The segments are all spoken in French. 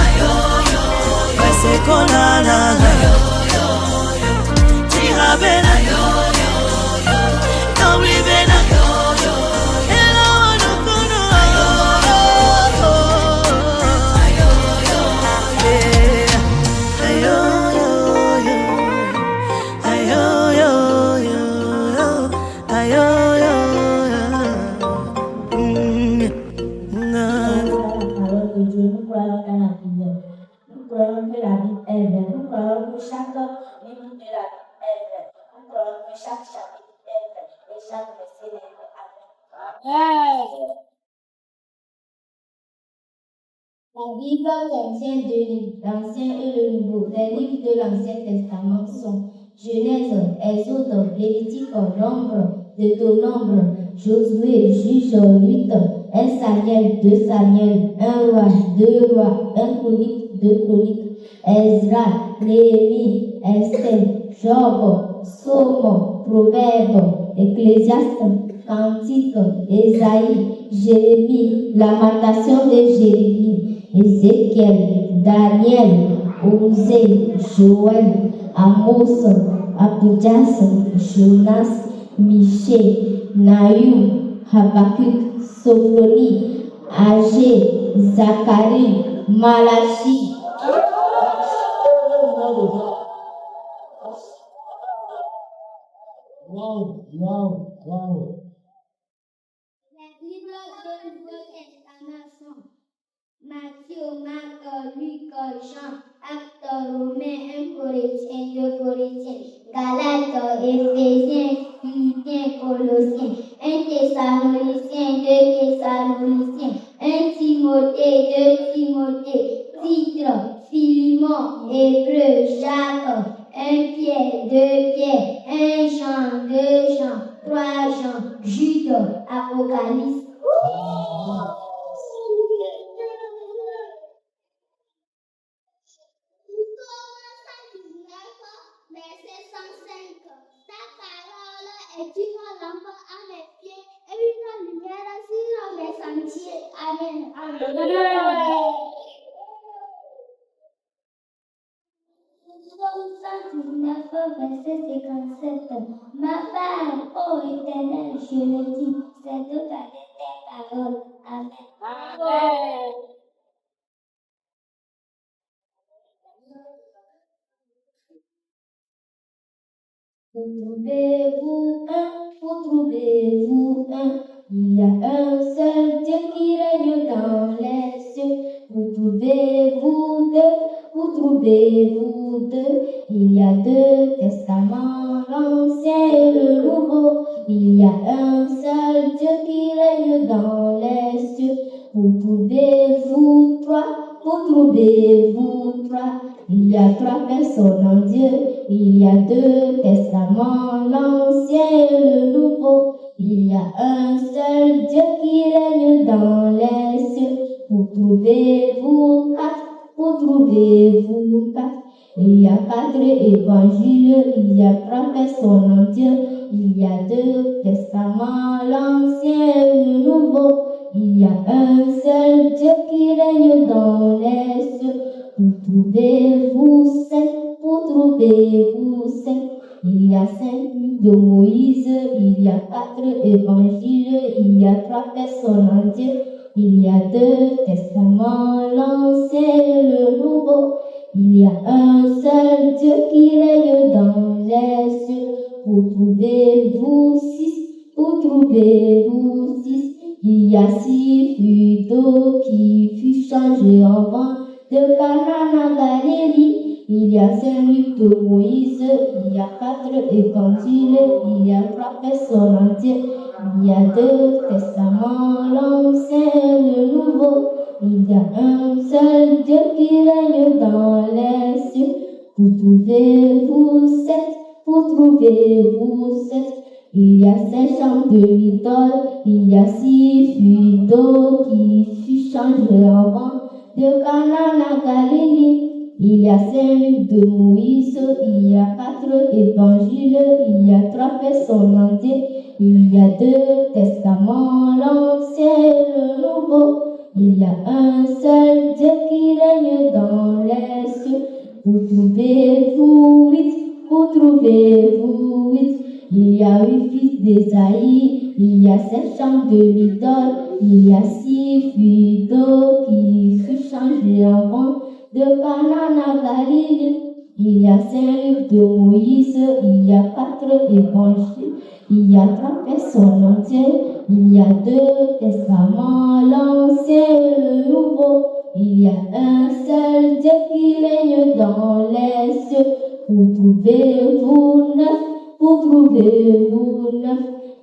Ayo, chaque verset d'être. Amen. La Bible contient deux livres, l'Ancien et le Nouveau. Les livres de l'Ancien Testament sont Genèse, Exode, Lévitique, Nombre, Deutéronome, Josué, Juge, 8, 1 Samuel, 2 Samuel, 1 Roi, 2 Rois, 1 Chronique, 2 Chroniques, Ezra, Néhémie, Esther, Job, Psaume, Proverbe, Ecclésiaste, Cantique, Ésaïe, Jérémie, Lamentation de Jérémie, Ézéchiel, Daniel, Osée, Joël, Amos, Abdias, Jonas, Michée, Nahum, Habakkuk, Sophronie, Agé, Zacharie, Malachie. Wow. Les livres du Nouveau Testament sont Matthieu, Marc, Luc, Jean, Actes, Romains, 1 Corinthiens, 2 Corinthiens, Galates, Éphésiens, Philippiens, Colossiens, 1 Thessaloniciens, 2 Thessaloniciens, 1 Timothée, 2 Timothée, Titre, Philemon, Hébreu, Jacques, 1 Pierre, 2 Pierre, 1 Jean, 2 Jean, 3 Jean, Jude, Apocalypse. Verset 105. Ta parole est une lampe à mes pieds et une lumière sur mes sentiers. Amen. Psaume 119, verset 57. Ma part, ô Éternel, je le dis, c'est de garder tes paroles. Amen. Vous trouvez-vous un, il y a un seul Dieu qui règne dans les cieux. Vous trouvez-vous deux, il y a deux testaments, l'Ancien et le Nouveau. Il y a un seul Dieu qui règne dans les cieux. Vous trouvez-vous trois, il y a trois personnes en Dieu. Il y a deux testaments, l'Ancien et le Nouveau. Il y a un seul Dieu qui règne dans les cieux. Vous trouvez-vous quatre. Il y a quatre évangiles, il y a trois personnes en Dieu. Il y a deux testaments, l'Ancien et le Nouveau. Il y a un seul Dieu qui règne dans les cieux. Vous trouvez-vous sept. Il y a 5 livres de Moïse, il y a 4 évangiles, il y a 3 personnes en Dieu. Il y a 2 testaments, l'Ancien et le Nouveau. Il y a un seul Dieu qui règne dans les cieux. Vous trouvez-vous 6. Il y a 6 flux d'eau qui fut changé en vin de Canaan à Galilée. Il y a 5 livres de Moïse, il y a 4 évangiles, il y a 3 personnes en Dieu. Il y a 2 testaments, l'Ancien et le Nouveau. Il y a un seul Dieu qui règne dans les cieux. Vous trouvez-vous 7. Il y a 5 chants de l'idole, il y a 6 flux d'eau qui fut changé en vin de Canaan à Galilée. Il y a 5 livres de Moïse, il y a 4 évangiles, il y a 3 personnes en Dieu. Il y a 2 testaments, l'Ancien et le Nouveau. Il y a un seul Dieu qui règne dans les cieux. Vous trouvez-vous 8. Il y a 8 fils d'Ésaïe, il y a 7 chants de l'idole, il y a 6 filles d'eau qui fut changé en vin de Canaan à Galilée. Il y a 5 livres de Moïse, il y a 4 évangiles, il y a 3 personnes en Dieu, il y a 2 testaments, l'Ancien et le Nouveau. Il y a un seul Dieu qui règne dans les cieux. Vous trouvez-vous 9.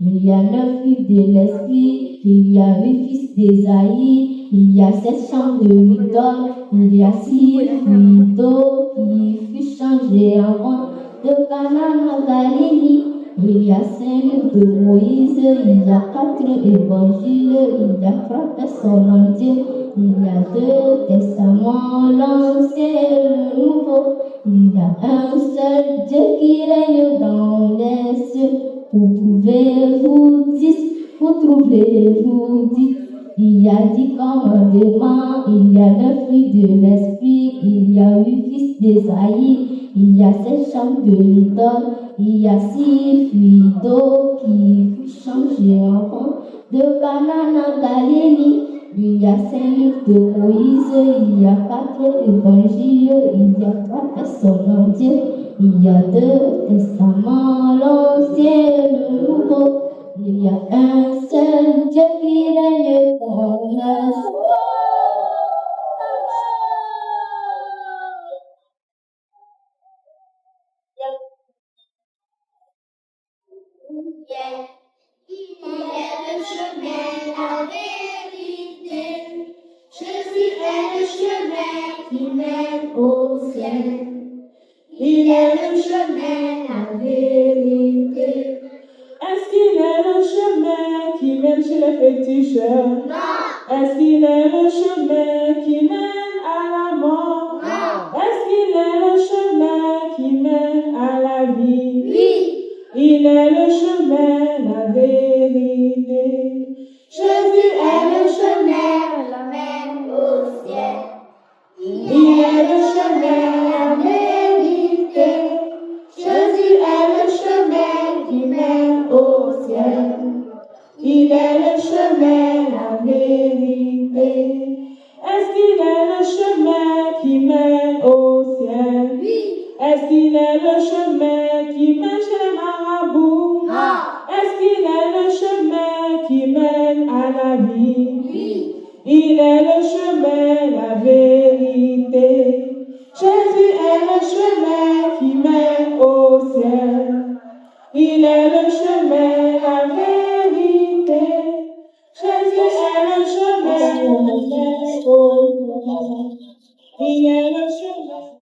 Il y a 9 fruits de l'esprit, il y a 8 fils d'Ésaïe, il y a 7 chants de l'idole, il y a 6 fruits d'eau qui fut changé en vin de Canaan à Galilée. Il y a 5 livres de Moïse, il y a 4 évangiles, il y a 3 personnes en Dieu, il y a 2 testaments, l'Ancien et le Nouveau. Il y a un seul Dieu qui règne dans les cieux. Vous trouvez-vous 10, vous trouvez-vous 10. Il y a 10 commandements, il y a 9 fruits de l'esprit, il y a 8 fils d'Ésaïe, il y a 7 chants de l'idole, il y a 6 fruits d'eau qui fut changé en vin de Canaan à Galilée. Il y a 5 livres de Moïse, il y a 4 évangiles, il y a 3 personnes en Dieu, il y a 2 testaments, l'Ancien et le Nouveau. Il y a un seul Dieu qui règne dans la foi. Il est le chemin, la vérité. Jésus est le chemin qui mène au ciel. Il est le chemin, la vérité. Est-ce qu'il est le chemin qui mène chez les féticheurs? Non. Est-ce qu'il est le chemin qui mène à la mort? Non. Est-ce qu'il est le chemin qui mène à la vie? Oui. Il est le chemin, la vérité. Jésus est le chemin qui mène au ciel. Il est le chemin, la vérité. Jésus est le chemin qui mène au ciel. Il est le chemin, la vérité. Est-ce qu'il est le chemin qui mène au ciel? Oui. Est-ce qu'il est le chemin qui mène chez les marabouts? Non. Est-ce qu'il est le chemin qui mène à la vie? Oui. Il est le chemin, la vérité. Jésus est le chemin qui mène au ciel. Il est le chemin, la vérité. Jésus est le chemin qui mène au ciel. Il est le chemin.